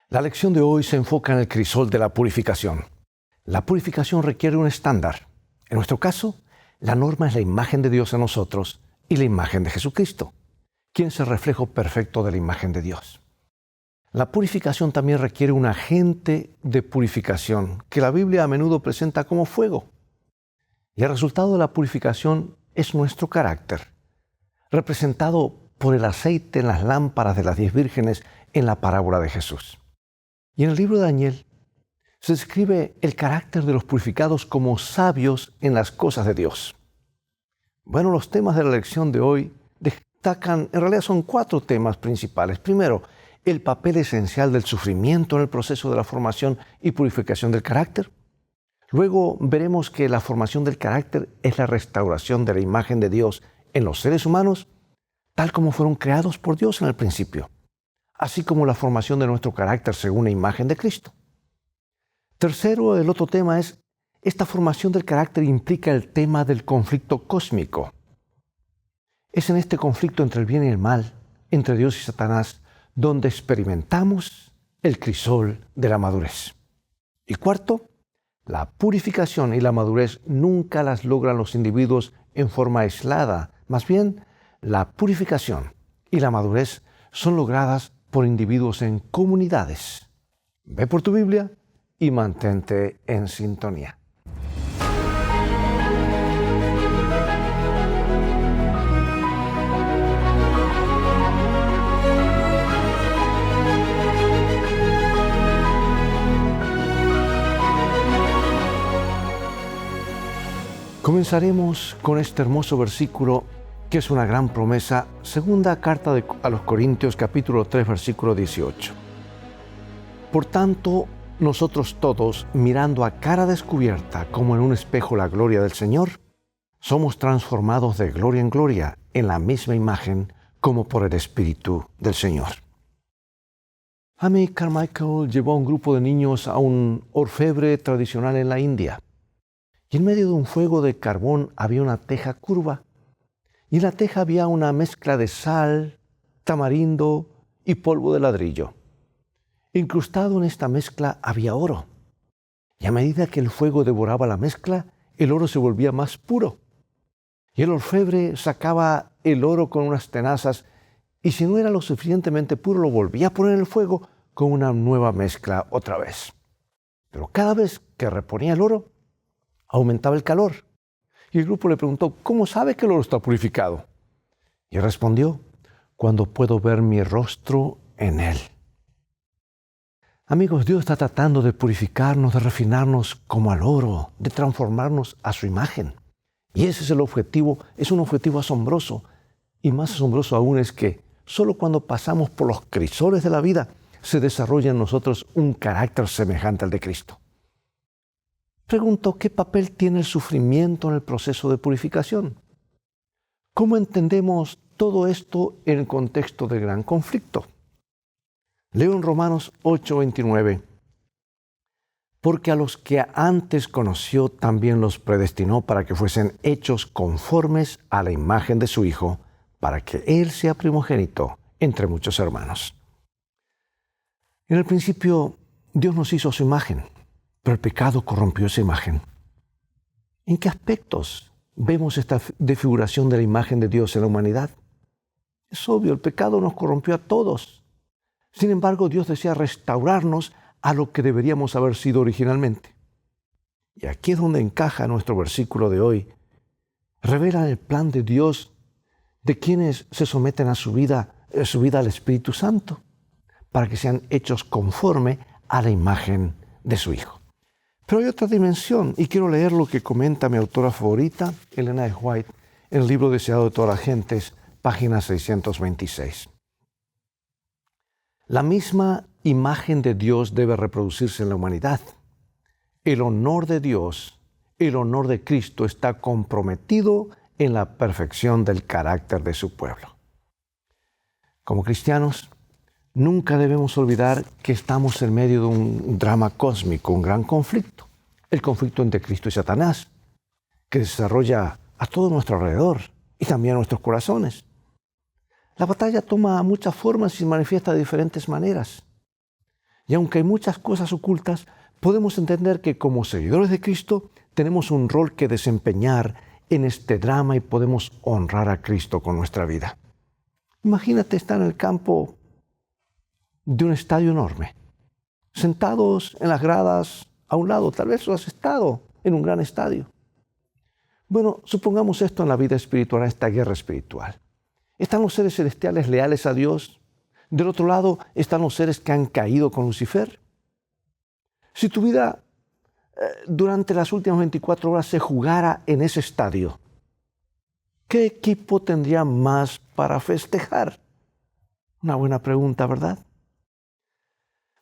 La lección de hoy se enfoca en el crisol de la purificación. La purificación requiere un estándar. En nuestro caso, la norma es la imagen de Dios en nosotros y la imagen de Jesucristo, quien es el reflejo perfecto de la imagen de Dios. La purificación también requiere un agente de purificación que la Biblia a menudo presenta como fuego. Y el resultado de la purificación es nuestro carácter, representado por el aceite en las lámparas de las 10 vírgenes en la parábola de Jesús. Y en el libro de Daniel se describe el carácter de los purificados como sabios en las cosas de Dios. Bueno, los temas de la lección de hoy destacan, en realidad son 4 temas principales. Primero, el papel esencial del sufrimiento en el proceso de la formación y purificación del carácter. Luego veremos que la formación del carácter es la restauración de la imagen de Dios en los seres humanos, tal como fueron creados por Dios en el principio, así como la formación de nuestro carácter según la imagen de Cristo. Tercero, el otro tema es, esta formación del carácter implica el tema del conflicto cósmico. Es en este conflicto entre el bien y el mal, entre Dios y Satanás, donde experimentamos el crisol de la madurez. Y cuarto, la purificación y la madurez nunca las logran los individuos en forma aislada. Más bien, la purificación y la madurez son logradas por individuos en comunidades. Ve por tu Biblia y mantente en sintonía. Comenzaremos con este hermoso versículo que es una gran promesa, segunda carta a los Corintios, capítulo 3, versículo 18. Por tanto, nosotros todos, mirando a cara descubierta como en un espejo la gloria del Señor, somos transformados de gloria en gloria en la misma imagen como por el Espíritu del Señor. Amy Carmichael llevó a un grupo de niños a un orfebre tradicional en la India. Y en medio de un fuego de carbón había una teja curva. Y en la teja había una mezcla de sal, tamarindo y polvo de ladrillo. Incrustado en esta mezcla había oro. Y a medida que el fuego devoraba la mezcla, el oro se volvía más puro. Y el orfebre sacaba el oro con unas tenazas y si no era lo suficientemente puro, lo volvía a poner en el fuego con una nueva mezcla otra vez. Pero cada vez que reponía el oro, aumentaba el calor. Y el grupo le preguntó, ¿cómo sabe que el oro está purificado? Y respondió, cuando puedo ver mi rostro en él. Amigos, Dios está tratando de purificarnos, de refinarnos como al oro, de transformarnos a su imagen. Y ese es el objetivo, es un objetivo asombroso. Y más asombroso aún es que solo cuando pasamos por los crisoles de la vida se desarrolla en nosotros un carácter semejante al de Cristo. Pregunto, ¿qué papel tiene el sufrimiento en el proceso de purificación? ¿Cómo entendemos todo esto en el contexto del gran conflicto? Leo en Romanos 8:29. Porque a los que antes conoció también los predestinó para que fuesen hechos conformes a la imagen de su Hijo, para que Él sea primogénito entre muchos hermanos. En el principio, Dios nos hizo a su imagen. Pero el pecado corrompió esa imagen. ¿En qué aspectos vemos esta desfiguración de la imagen de Dios en la humanidad? Es obvio, el pecado nos corrompió a todos. Sin embargo, Dios desea restaurarnos a lo que deberíamos haber sido originalmente. Y aquí es donde encaja nuestro versículo de hoy. Revela el plan de Dios de quienes se someten a su vida al Espíritu Santo, para que sean hechos conforme a la imagen de su Hijo. Pero hay otra dimensión, y quiero leer lo que comenta mi autora favorita, Ellen G. White, en el libro Deseado de todas las gentes, página 626. La misma imagen de Dios debe reproducirse en la humanidad. El honor de Dios, el honor de Cristo está comprometido en la perfección del carácter de su pueblo. Como cristianos, nunca debemos olvidar que estamos en medio de un drama cósmico, un gran conflicto. El conflicto entre Cristo y Satanás, que se desarrolla a todo nuestro alrededor y también a nuestros corazones. La batalla toma muchas formas y se manifiesta de diferentes maneras. Y aunque hay muchas cosas ocultas, podemos entender que como seguidores de Cristo tenemos un rol que desempeñar en este drama y podemos honrar a Cristo con nuestra vida. Imagínate estar en el campo de un estadio enorme, sentados en las gradas a un lado. Tal vez tú has estado en un gran estadio. Bueno, supongamos esto en la vida espiritual, en esta guerra espiritual. Están los seres celestiales leales a Dios. Del otro lado están los seres que han caído con Lucifer. Si tu vida durante las últimas 24 horas se jugara en ese estadio, ¿qué equipo tendría más para festejar? Una buena pregunta, ¿verdad?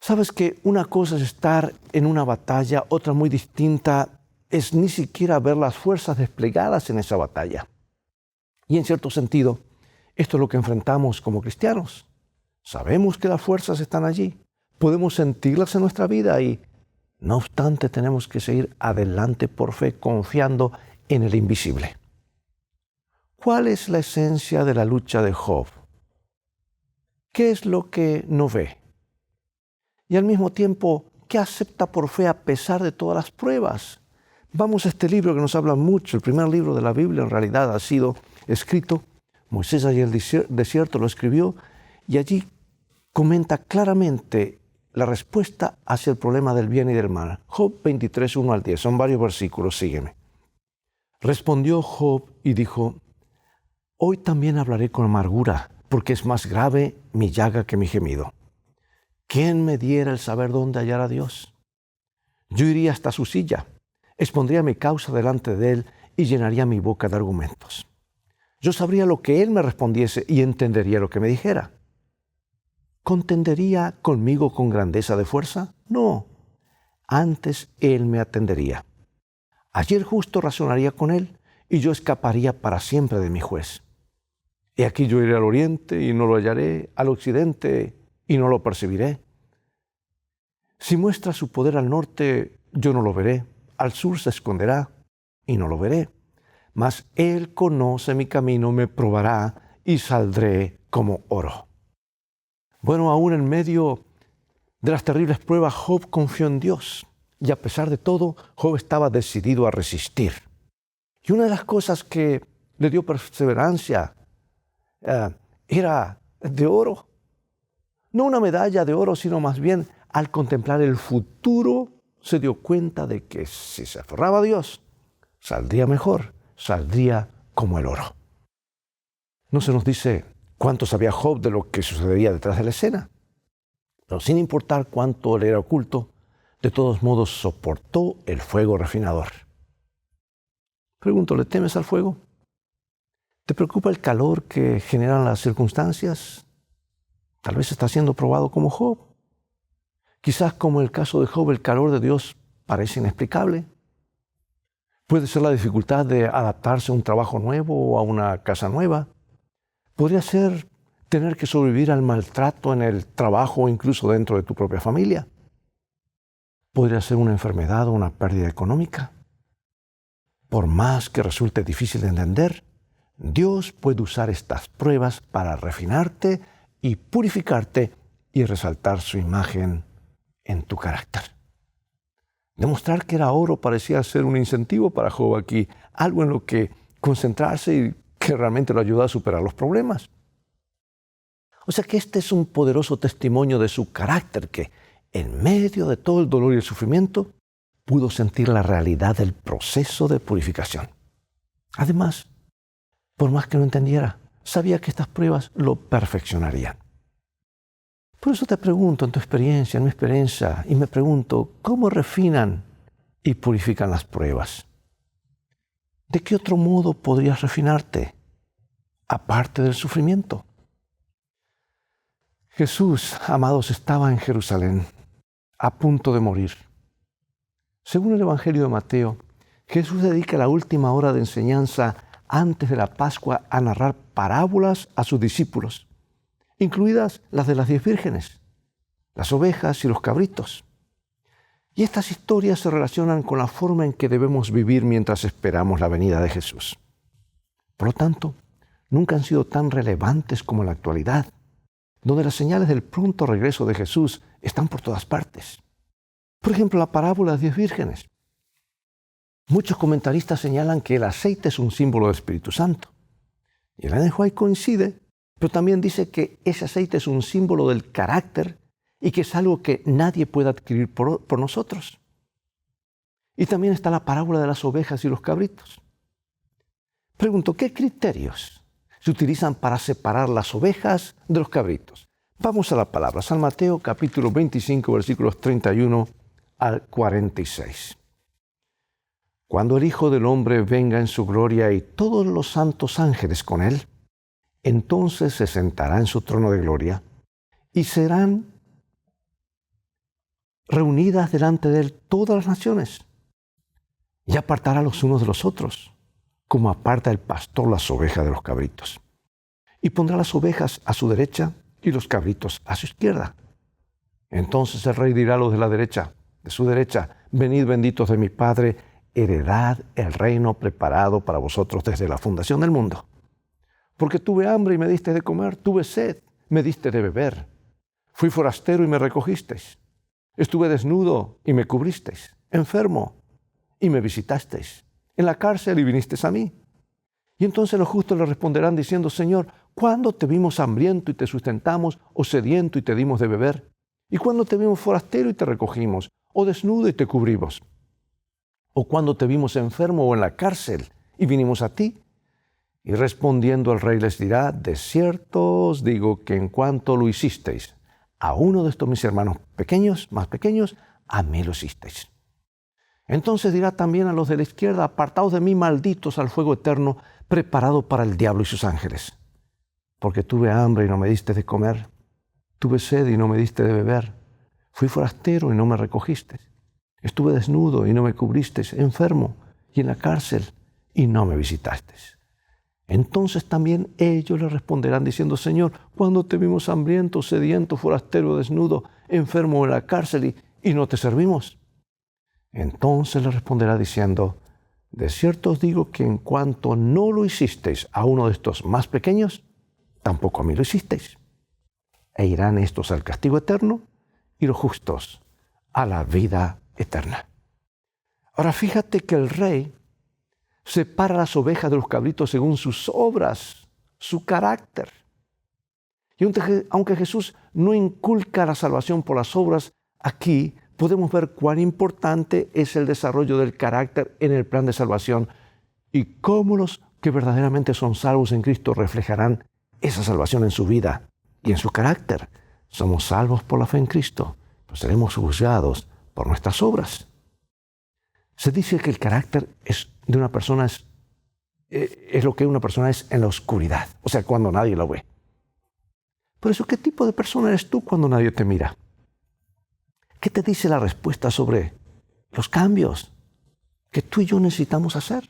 Sabes que una cosa es estar en una batalla, otra muy distinta es ni siquiera ver las fuerzas desplegadas en esa batalla. Y en cierto sentido, esto es lo que enfrentamos como cristianos. Sabemos que las fuerzas están allí, podemos sentirlas en nuestra vida y, no obstante, tenemos que seguir adelante por fe, confiando en el invisible. ¿Cuál es la esencia de la lucha de Job? ¿Qué es lo que no ve? Y al mismo tiempo, ¿qué acepta por fe a pesar de todas las pruebas? Vamos a este libro que nos habla mucho. El primer libro de la Biblia en realidad ha sido escrito. Moisés allí en el desierto lo escribió y allí comenta claramente la respuesta hacia el problema del bien y del mal. Job 23, 1 al 10. Son varios versículos, sígueme. Respondió Job y dijo: Hoy también hablaré con amargura, porque es más grave mi llaga que mi gemido. ¿Quién me diera el saber dónde hallar a Dios? Yo iría hasta su silla, expondría mi causa delante de él y llenaría mi boca de argumentos. Yo sabría lo que él me respondiese y entendería lo que me dijera. ¿Contendería conmigo con grandeza de fuerza? No, antes él me atendería. Allí el justo razonaría con él y yo escaparía para siempre de mi juez. He aquí yo iré al oriente y no lo hallaré, al occidente y no lo percibiré. Si muestra su poder al norte, yo no lo veré, al sur se esconderá y no lo veré. Mas él conoce mi camino, me probará y saldré como oro. Bueno, aún en medio de las terribles pruebas, Job confió en Dios. Y a pesar de todo, Job estaba decidido a resistir. Y una de las cosas que le dio perseverancia era de oro. No una medalla de oro, sino más bien al contemplar el futuro, se dio cuenta de que si se aferraba a Dios, saldría mejor, saldría como el oro. No se nos dice cuánto sabía Job de lo que sucedería detrás de la escena, pero sin importar cuánto le era oculto, de todos modos soportó el fuego refinador. Pregunto, ¿le temes al fuego? ¿Te preocupa el calor que generan las circunstancias? Tal vez está siendo probado como Job. Quizás como el caso de Job, el calor de Dios parece inexplicable. Puede ser la dificultad de adaptarse a un trabajo nuevo o a una casa nueva. Podría ser tener que sobrevivir al maltrato en el trabajo o incluso dentro de tu propia familia. Podría ser una enfermedad o una pérdida económica. Por más que resulte difícil de entender, Dios puede usar estas pruebas para refinarte y purificarte y resaltar su imagen en tu carácter. Demostrar que era oro parecía ser un incentivo para Job aquí, algo en lo que concentrarse y que realmente lo ayuda a superar los problemas. O sea que este es un poderoso testimonio de su carácter que, en medio de todo el dolor y el sufrimiento, pudo sentir la realidad del proceso de purificación. Además, por más que no entendiera, sabía que estas pruebas lo perfeccionarían. Por eso te pregunto, en tu experiencia, en mi experiencia, y me pregunto, ¿cómo refinan y purifican las pruebas? ¿De qué otro modo podrías refinarte, aparte del sufrimiento? Jesús, amados, estaba en Jerusalén, a punto de morir. Según el Evangelio de Mateo, Jesús dedica la última hora de enseñanza antes de la Pascua a narrar parábolas a sus discípulos, incluidas las de las 10 vírgenes, las ovejas y los cabritos. Y estas historias se relacionan con la forma en que debemos vivir mientras esperamos la venida de Jesús. Por lo tanto, nunca han sido tan relevantes como en la actualidad, donde las señales del pronto regreso de Jesús están por todas partes. Por ejemplo, la parábola de 10 vírgenes. Muchos comentaristas señalan que el aceite es un símbolo del Espíritu Santo. Y Ellen White coincide, pero también dice que ese aceite es un símbolo del carácter y que es algo que nadie puede adquirir por nosotros. Y también está la parábola de las ovejas y los cabritos. Pregunto, ¿qué criterios se utilizan para separar las ovejas de los cabritos? Vamos a la palabra. San Mateo capítulo 25, versículos 31 al 46. Cuando el Hijo del Hombre venga en su gloria y todos los santos ángeles con él, entonces se sentará en su trono de gloria y serán reunidas delante de él todas las naciones y apartará los unos de los otros, como aparta el pastor las ovejas de los cabritos. Y pondrá las ovejas a su derecha y los cabritos a su izquierda. Entonces el rey dirá a los de la derecha, de su derecha, venid benditos de mi Padre, heredad el reino preparado para vosotros desde la fundación del mundo. Porque tuve hambre y me diste de comer, tuve sed, me diste de beber. Fui forastero y me recogisteis. Estuve desnudo y me cubristeis, enfermo y me visitasteis, en la cárcel y vinisteis a mí. Y entonces los justos le responderán diciendo, Señor, ¿cuándo te vimos hambriento y te sustentamos, o sediento y te dimos de beber? ¿Y cuándo te vimos forastero y te recogimos, o desnudo y te cubrimos? ¿O cuándo te vimos enfermo o en la cárcel y vinimos a ti? Y respondiendo el rey les dirá, de cierto os digo que en cuanto lo hicisteis a uno de estos mis hermanos pequeños, más pequeños, a mí lo hicisteis. Entonces dirá también a los de la izquierda, apartaos de mí, malditos, al fuego eterno, preparado para el diablo y sus ángeles. Porque tuve hambre y no me diste de comer, tuve sed y no me diste de beber, fui forastero y no me recogisteis, estuve desnudo y no me cubristeis, enfermo y en la cárcel y no me visitasteis. Entonces también ellos le responderán diciendo, Señor, ¿cuándo te vimos hambriento, sediento, forastero, desnudo, enfermo en la cárcel y no te servimos? Entonces le responderá diciendo, de cierto os digo que en cuanto no lo hicisteis a uno de estos más pequeños, tampoco a mí lo hicisteis. E irán estos al castigo eterno y los justos a la vida eterna. Ahora fíjate que el rey separa las ovejas de los cabritos según sus obras, su carácter. Y aunque Jesús no inculca la salvación por las obras, aquí podemos ver cuán importante es el desarrollo del carácter en el plan de salvación y cómo los que verdaderamente son salvos en Cristo reflejarán esa salvación en su vida y en su carácter. Somos salvos por la fe en Cristo, pues seremos juzgados por nuestras obras. Se dice que el carácter de una persona es lo que una persona es en la oscuridad, o sea, cuando nadie lo ve. Por eso, ¿qué tipo de persona eres tú cuando nadie te mira? ¿Qué te dice la respuesta sobre los cambios que tú y yo necesitamos hacer?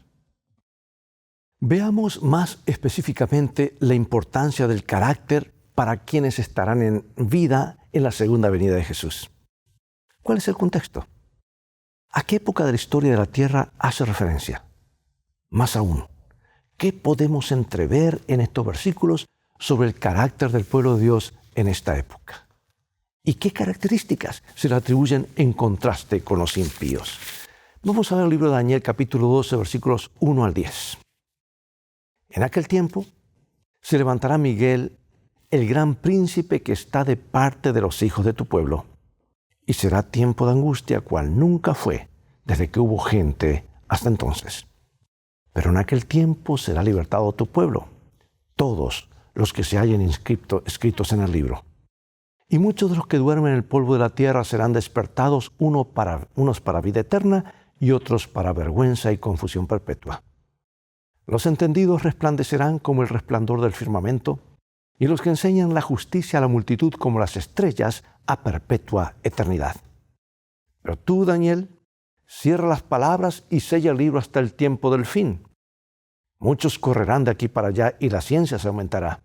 Veamos más específicamente la importancia del carácter para quienes estarán en vida en la segunda venida de Jesús. ¿Cuál es el contexto? ¿A qué época de la historia de la tierra hace referencia? Más aún, ¿qué podemos entrever en estos versículos sobre el carácter del pueblo de Dios en esta época? ¿Y qué características se le atribuyen en contraste con los impíos? Vamos a ver el libro de Daniel, capítulo 12, versículos 1 al 10. En aquel tiempo se levantará Miguel, el gran príncipe que está de parte de los hijos de tu pueblo, y será tiempo de angustia cual nunca fue desde que hubo gente hasta entonces. Pero en aquel tiempo será libertado tu pueblo, todos los que se hallen escritos en el libro. Y muchos de los que duermen en el polvo de la tierra serán despertados, unos para vida eterna y otros para vergüenza y confusión perpetua. Los entendidos resplandecerán como el resplandor del firmamento, y los que enseñan la justicia a la multitud como las estrellas a perpetua eternidad. Pero tú, Daniel, cierra las palabras y sella el libro hasta el tiempo del fin. Muchos correrán de aquí para allá y la ciencia se aumentará.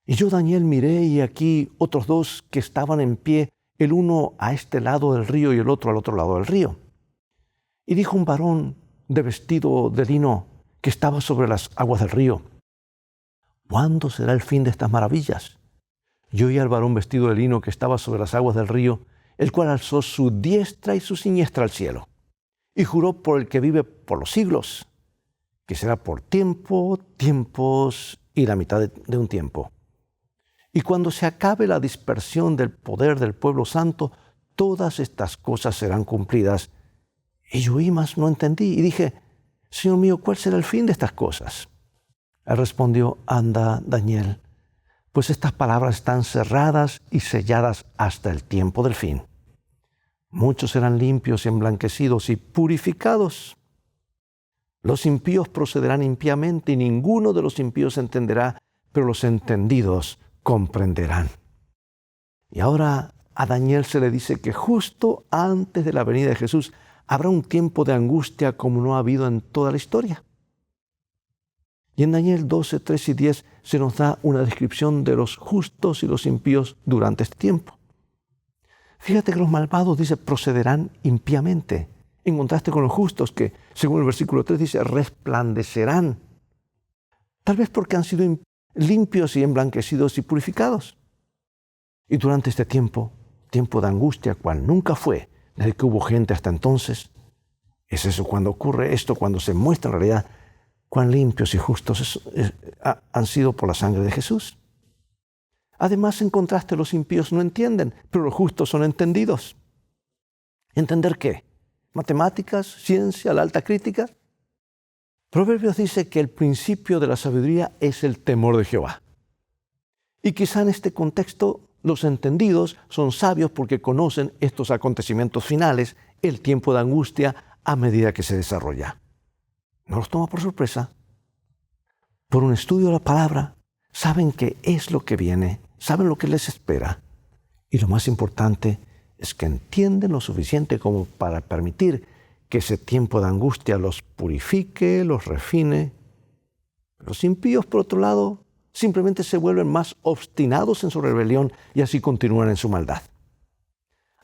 Y yo, Daniel, miré y aquí otros dos que estaban en pie, el uno a este lado del río y el otro al otro lado del río. Y dijo un varón de vestido de lino que estaba sobre las aguas del río, ¿cuándo será el fin de estas maravillas? y oí al varón vestido de lino que estaba sobre las aguas del río, el cual alzó su diestra y su siniestra al cielo, y juró por el que vive por los siglos, que será por tiempos y la mitad de un tiempo. Y cuando se acabe la dispersión del poder del pueblo santo, todas estas cosas serán cumplidas. Y yo oí, mas no entendí, y dije: Señor mío, ¿cuál será el fin de estas cosas? Él respondió: anda, Daniel, pues estas palabras están cerradas y selladas hasta el tiempo del fin. Muchos serán limpios y emblanquecidos y purificados. Los impíos procederán impíamente y ninguno de los impíos entenderá, pero los entendidos comprenderán. Y ahora a Daniel se le dice que justo antes de la venida de Jesús habrá un tiempo de angustia como no ha habido en toda la historia. Y en Daniel 12, 3 y 10 se nos da una descripción de los justos y los impíos durante este tiempo. Fíjate que los malvados, dice, procederán impíamente, en contraste con los justos que, según el versículo 3, dice, resplandecerán. Tal vez porque han sido limpios y emblanquecidos y purificados. Y durante este tiempo de angustia, cual nunca fue desde que hubo gente hasta entonces, es eso cuando ocurre esto, cuando se muestra en realidad cuán limpios y justos han sido por la sangre de Jesús. Además, en contraste, los impíos no entienden, pero los justos son entendidos. ¿Entender qué? ¿Matemáticas? ¿Ciencia? ¿La alta crítica? Proverbios dice que el principio de la sabiduría es el temor de Jehová. Y quizá en este contexto los entendidos son sabios porque conocen estos acontecimientos finales, el tiempo de angustia a medida que se desarrolla. No los toma por sorpresa. Por un estudio de la palabra, saben qué es lo que viene, saben lo que les espera. Y lo más importante es que entienden lo suficiente como para permitir que ese tiempo de angustia los purifique, los refine. Los impíos, por otro lado, simplemente se vuelven más obstinados en su rebelión y así continúan en su maldad.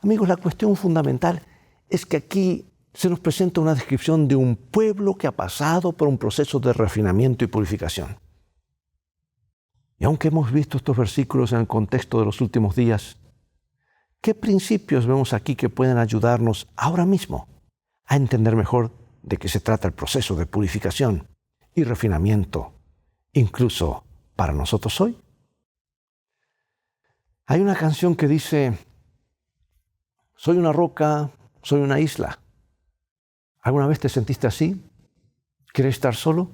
Amigos, la cuestión fundamental es que aquí se nos presenta una descripción de un pueblo que ha pasado por un proceso de refinamiento y purificación. Y aunque hemos visto estos versículos en el contexto de los últimos días, ¿qué principios vemos aquí que pueden ayudarnos ahora mismo a entender mejor de qué se trata el proceso de purificación y refinamiento, incluso para nosotros hoy? Hay una canción que dice: soy una roca, soy una isla. ¿Alguna vez te sentiste así? ¿Quieres estar solo?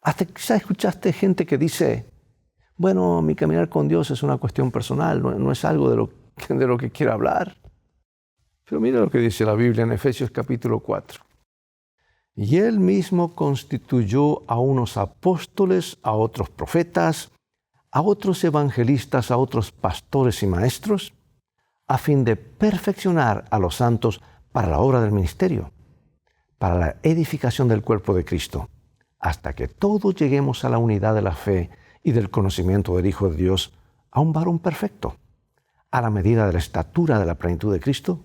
Hasta quizás escuchaste gente que dice: bueno, mi caminar con Dios es una cuestión personal, no es algo de lo que quiero hablar. Pero mira lo que dice la Biblia en Efesios capítulo 4. Y Él mismo constituyó a unos apóstoles, a otros profetas, a otros evangelistas, a otros pastores y maestros, a fin de perfeccionar a los santos para la obra del ministerio, para la edificación del cuerpo de Cristo, hasta que todos lleguemos a la unidad de la fe y del conocimiento del Hijo de Dios, a un varón perfecto, a la medida de la estatura de la plenitud de Cristo,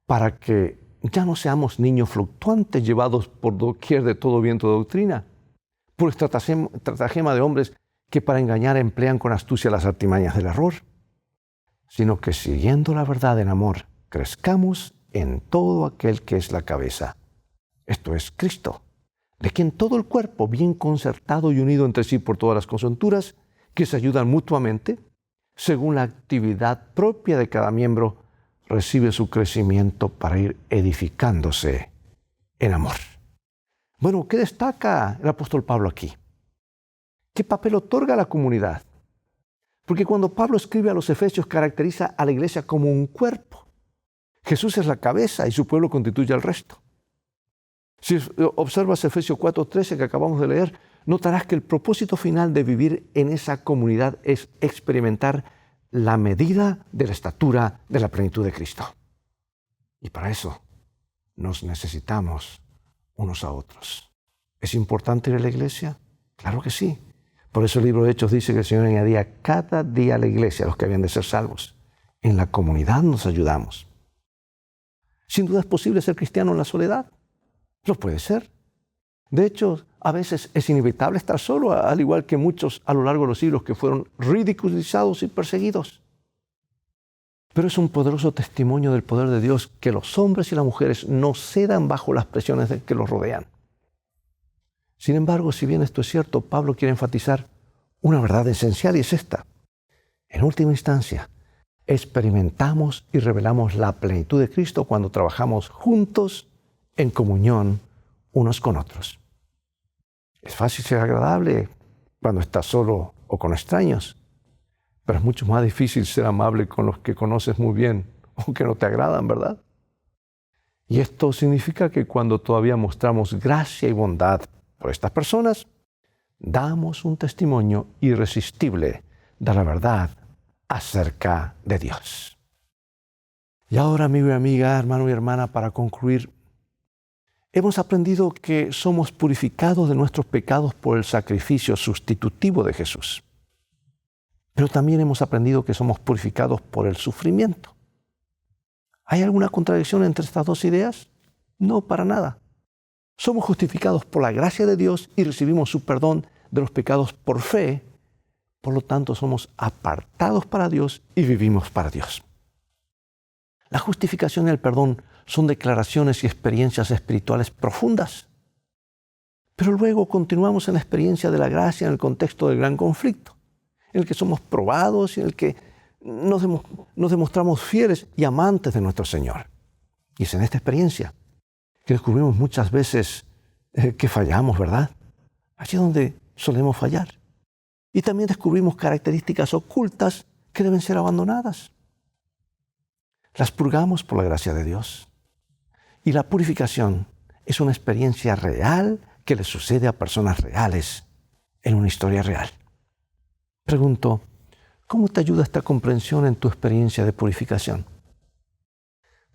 para que ya no seamos niños fluctuantes llevados por doquier de todo viento de doctrina, por estratagema de hombres que para engañar emplean con astucia las artimañas del error, sino que siguiendo la verdad en amor, crezcamos en todo aquel que es la cabeza, esto es Cristo, de quien todo el cuerpo, bien concertado y unido entre sí por todas las coyunturas, que se ayudan mutuamente, según la actividad propia de cada miembro, recibe su crecimiento para ir edificándose en amor. Bueno, ¿qué destaca el apóstol Pablo aquí? ¿Qué papel otorga a la comunidad? Porque cuando Pablo escribe a los Efesios, caracteriza a la iglesia como un cuerpo. Jesús es la cabeza y su pueblo constituye al resto. Si observas Efesios 4:13 que acabamos de leer, notarás que el propósito final de vivir en esa comunidad es experimentar la medida de la estatura de la plenitud de Cristo. Y para eso nos necesitamos unos a otros. ¿Es importante ir a la iglesia? Claro que sí. Por eso el libro de Hechos dice que el Señor añadía cada día a la iglesia a los que habían de ser salvos. En la comunidad nos ayudamos. Sin duda es posible ser cristiano en la soledad. Lo puede ser. De hecho, a veces es inevitable estar solo, al igual que muchos a lo largo de los siglos que fueron ridiculizados y perseguidos. Pero es un poderoso testimonio del poder de Dios que los hombres y las mujeres no cedan bajo las presiones que los rodean. Sin embargo, si bien esto es cierto, Pablo quiere enfatizar una verdad esencial y es esta. En última instancia, experimentamos y revelamos la plenitud de Cristo cuando trabajamos juntos en comunión unos con otros. Es fácil ser agradable cuando estás solo o con extraños, pero es mucho más difícil ser amable con los que conoces muy bien o que no te agradan, ¿verdad? Y esto significa que cuando todavía mostramos gracia y bondad por estas personas, damos un testimonio irresistible de la verdad acerca de Dios. Y ahora, amigo y amiga, hermano y hermana, para concluir, hemos aprendido que somos purificados de nuestros pecados por el sacrificio sustitutivo de Jesús. Pero también hemos aprendido que somos purificados por el sufrimiento. ¿Hay alguna contradicción entre estas dos ideas? No, para nada. Somos justificados por la gracia de Dios y recibimos su perdón de los pecados por fe. Por lo tanto, somos apartados para Dios y vivimos para Dios. La justificación y el perdón son declaraciones y experiencias espirituales profundas. Pero luego continuamos en la experiencia de la gracia en el contexto del gran conflicto, en el que somos probados y en el que nos demostramos fieles y amantes de nuestro Señor. Y es en esta experiencia que descubrimos muchas veces que fallamos, ¿verdad? Allí es donde solemos fallar. Y también descubrimos características ocultas que deben ser abandonadas. Las purgamos por la gracia de Dios. Y la purificación es una experiencia real que le sucede a personas reales en una historia real. Pregunto, ¿cómo te ayuda esta comprensión en tu experiencia de purificación?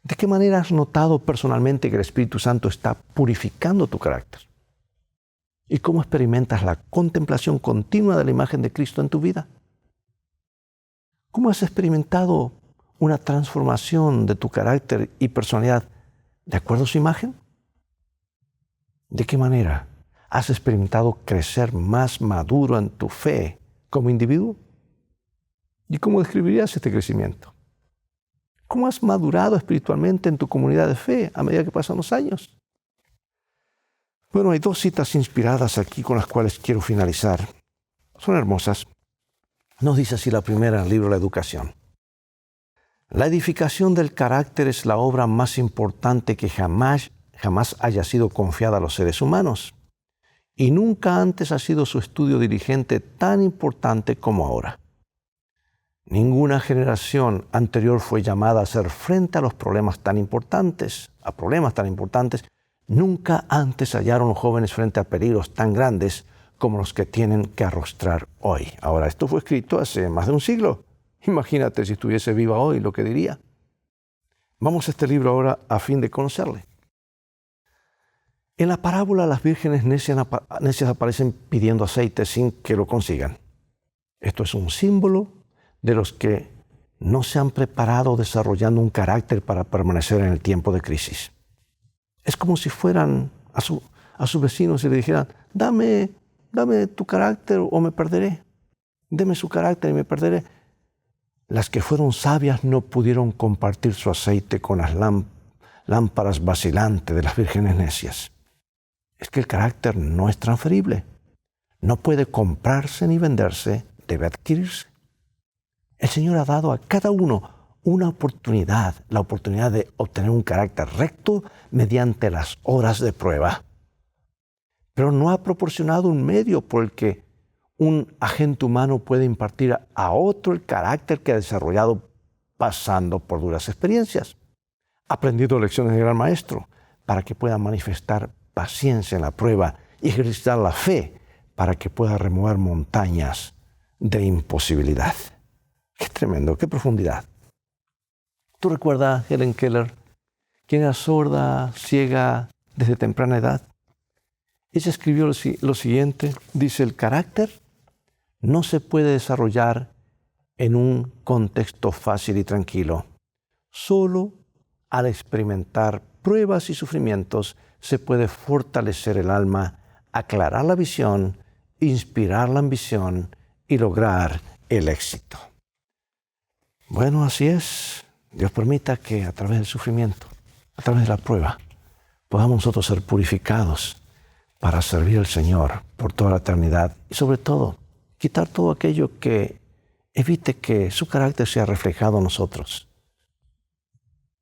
¿De qué manera has notado personalmente que el Espíritu Santo está purificando tu carácter? ¿Y cómo experimentas la contemplación continua de la imagen de Cristo en tu vida? ¿Cómo has experimentado una transformación de tu carácter y personalidad de acuerdo a su imagen? ¿De qué manera has experimentado crecer más maduro en tu fe como individuo? ¿Y cómo describirías este crecimiento? ¿Cómo has madurado espiritualmente en tu comunidad de fe a medida que pasan los años? Bueno, hay dos citas inspiradas aquí con las cuales quiero finalizar. Son hermosas. Nos dice así la primera en el libro La Educación. La edificación del carácter es la obra más importante que jamás haya sido confiada a los seres humanos. Y nunca antes ha sido su estudio diligente tan importante como ahora. Ninguna generación anterior fue llamada a hacer frente a problemas tan importantes. Nunca antes hallaron jóvenes frente a peligros tan grandes como los que tienen que arrostrar hoy. Ahora, esto fue escrito hace más de un siglo. Imagínate si estuviese viva hoy lo que diría. Vamos a este libro ahora a fin de conocerle. En la parábola, las vírgenes necias aparecen pidiendo aceite sin que lo consigan. Esto es un símbolo de los que no se han preparado desarrollando un carácter para permanecer en el tiempo de crisis. Es como si fueran a sus vecinos y le dijeran, dame tu carácter o me perderé. Deme su carácter y me perderé. Las que fueron sabias no pudieron compartir su aceite con las lámparas vacilantes de las vírgenes necias. Es que el carácter no es transferible. No puede comprarse ni venderse, debe adquirirse. El Señor ha dado a cada uno una oportunidad, la oportunidad de obtener un carácter recto mediante las horas de prueba. Pero no ha proporcionado un medio por el que un agente humano puede impartir a otro el carácter que ha desarrollado pasando por duras experiencias. Ha aprendido lecciones del gran maestro para que pueda manifestar paciencia en la prueba y ejercitar la fe para que pueda remover montañas de imposibilidad. ¡Qué tremendo! ¡Qué profundidad! ¿Tú recuerdas a Helen Keller, quien era sorda, ciega desde temprana edad? Ella escribió lo siguiente, dice, el carácter no se puede desarrollar en un contexto fácil y tranquilo. Solo al experimentar pruebas y sufrimientos se puede fortalecer el alma aclarar la visión, inspirar la ambición y lograr el éxito. Bueno, así es. Dios permita que a través del sufrimiento, a través de la prueba, podamos nosotros ser purificados para servir al Señor por toda la eternidad y sobre todo quitar todo aquello que evite que su carácter sea reflejado en nosotros.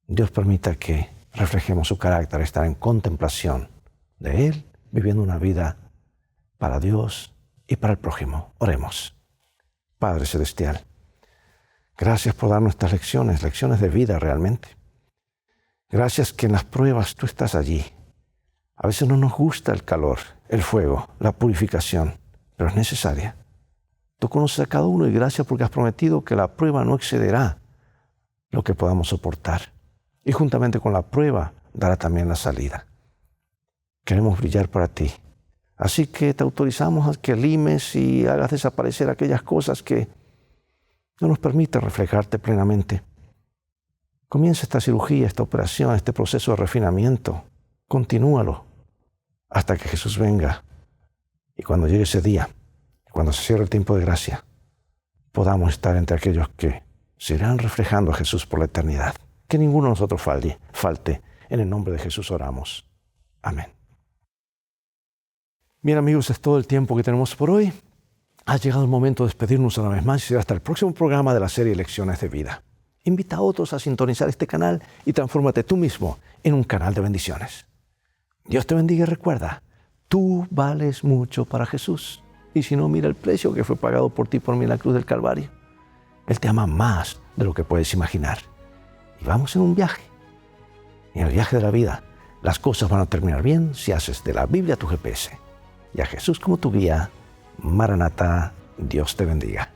Dios permita que reflejemos su carácter, estar en contemplación de Él, viviendo una vida para Dios y para el prójimo. Oremos. Padre Celestial, gracias por darnos estas lecciones de vida realmente. Gracias que en las pruebas tú estás allí. A veces no nos gusta el calor, el fuego, la purificación, pero es necesaria. Tú conoces a cada uno y gracias porque has prometido que la prueba no excederá lo que podamos soportar. Y juntamente con la prueba dará también la salida. Queremos brillar para ti. Así que te autorizamos a que limes y hagas desaparecer aquellas cosas que no nos permiten reflejarte plenamente. Comienza esta cirugía, esta operación, este proceso de refinamiento. Continúalo hasta que Jesús venga. Y cuando llegue ese día, cuando se cierre el tiempo de gracia, podamos estar entre aquellos que se irán reflejando a Jesús por la eternidad. Que ninguno de nosotros falte. En el nombre de Jesús oramos. Amén. Bien, amigos, es todo el tiempo que tenemos por hoy. Ha llegado el momento de despedirnos una vez más y será hasta el próximo programa de la serie Lecciones de Vida. Invita a otros a sintonizar este canal y transfórmate tú mismo en un canal de bendiciones. Dios te bendiga y recuerda, tú vales mucho para Jesús. Y si no, mira el precio que fue pagado por ti por mí en la cruz del Calvario. Él te ama más de lo que puedes imaginar. Y vamos en un viaje. Y en el viaje de la vida, las cosas van a terminar bien si haces de la Biblia tu GPS. Y a Jesús como tu guía. Maranatá, Dios te bendiga.